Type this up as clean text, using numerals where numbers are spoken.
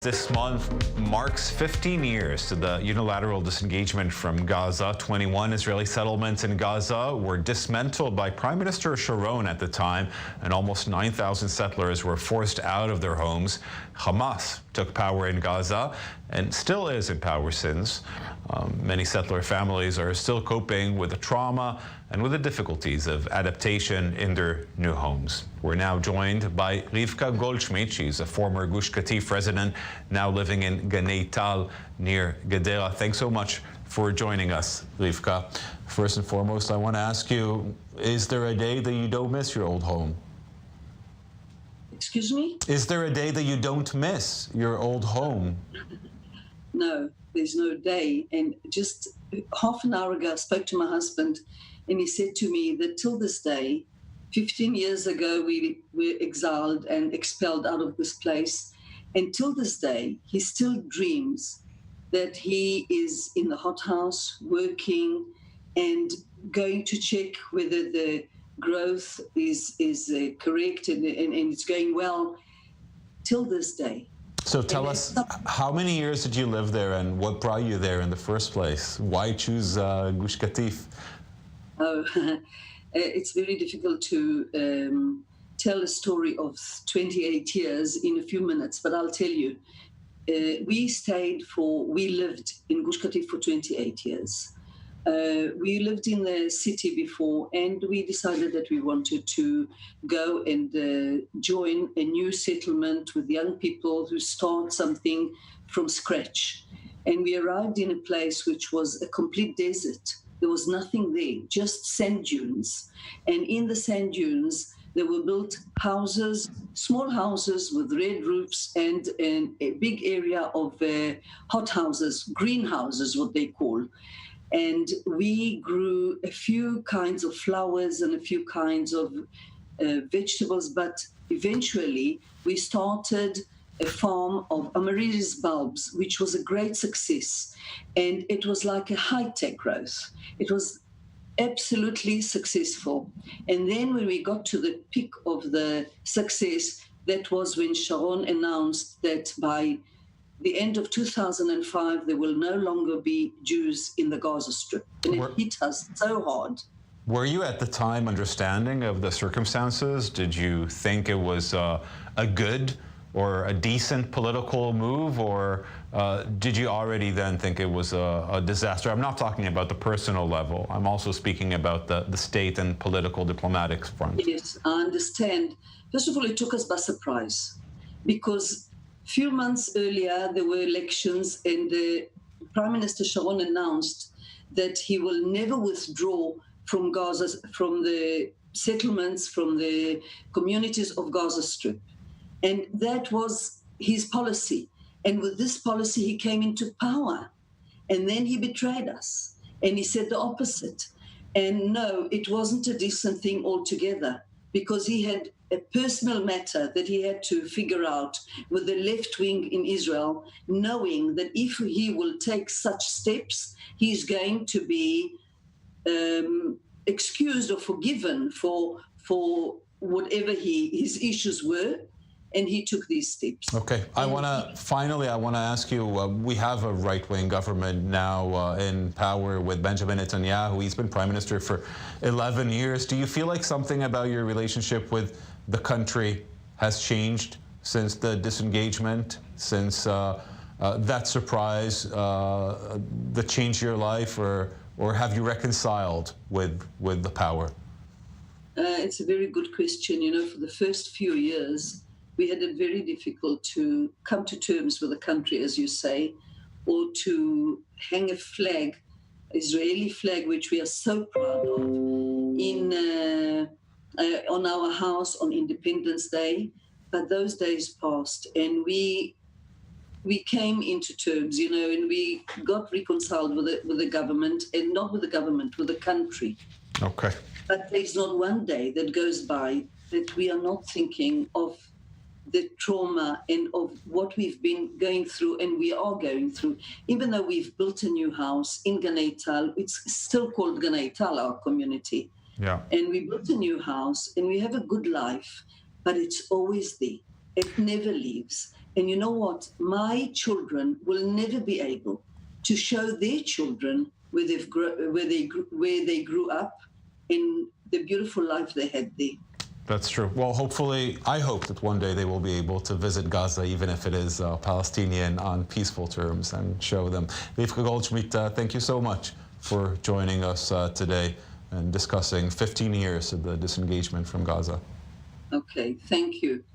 This month marks 15 years to the unilateral disengagement from Gaza. 21 Israeli settlements in Gaza were dismantled by Prime Minister Sharon at the time, and almost 9,000 settlers were forced out of their homes. Hamas took power in Gaza and still is in power since. Many settler families are still coping with the trauma and with the difficulties of adaptation in their new homes. We're now joined by Rivka Goldschmidt. She's a former Gush Katif resident, now living in Ganei Tal near Gadera. Thanks so much for joining us, Rivka. First and foremost, I want to ask you, is there a day that you don't miss your old home? Excuse me? Is there a day that you don't miss your old home? No, there's no day. And just half an hour ago, I spoke to my husband, and he said to me that till this day, 15 years ago, we were exiled and expelled out of this place. And till this day, he still dreams that he is in the hothouse working and going to check whether the growth is correct and it's going well till this day. So tell us, how many years did you live there and what brought you there in the first place? Why choose Gush Katif? Oh, it's very difficult to tell a story of 28 years in a few minutes, but I'll tell you. We lived in Gush Katif for 28 years. We lived in the city before, and we decided that we wanted to go and join a new settlement with young people who start something from scratch. And we arrived in a place which was a complete desert. There was nothing there, just sand dunes. And in the sand dunes, there were built houses, small houses with red roofs and a big area of hothouses, greenhouses, what they call. And we grew a few kinds of flowers and a few kinds of vegetables, but eventually we started a farm of amaryllis bulbs, which was a great success. And it was like a high-tech growth. It was absolutely successful. And then when we got to the peak of the success, that was when Sharon announced that by the end of 2005, there will no longer be Jews in the Gaza Strip. And it hit us so hard. Were you at the time understanding of the circumstances? Did you think it was a good or a decent political move, or did you already then think it was a disaster? I'm not talking about the personal level. I'm also speaking about the state and political diplomatic front. Yes, I understand. First of all, it took us by surprise because a few months earlier, there were elections, and Prime Minister Sharon announced that he will never withdraw from Gaza, from the settlements, from the communities of Gaza Strip. And that was his policy. And with this policy, he came into power. And then he betrayed us. And he said the opposite. And no, it wasn't a decent thing altogether, because he had a personal matter that he had to figure out with the left wing in Israel, knowing that if he will take such steps, he's going to be excused or forgiven for whatever his issues were. And he took these steps. Okay. I want to ask you, we have a right-wing government now in power with Benjamin Netanyahu. He's been prime minister for 11 years. Do you feel like something about your relationship with the country has changed since the disengagement, since that surprise that changed your life, or have you reconciled with the power? It's a very good question. You know, for the first few years, we had it very difficult to come to terms with the country, as you say, or to hang a flag, Israeli flag, which we are so proud of, on our house on Independence Day. But those days passed, and we came into terms, you know, and we got reconciled with the government, and not with the government, with the country. Okay. But there's not one day that goes by that we are not thinking of the trauma and of what we've been going through and we are going through. Even though we've built a new house in Ganei Tal, it's still called Ganei Tal, our community. Yeah. And we built a new house and we have a good life, but it's always there. It never leaves. And you know what? My children will never be able to show their children where they grew up in the beautiful life they had there. That's true. Well, hopefully, I hope that one day they will be able to visit Gaza, even if it is Palestinian, on peaceful terms, and show them. Rivka Goldschmidt, thank you so much for joining us today and discussing 15 years of the disengagement from Gaza. Okay, thank you.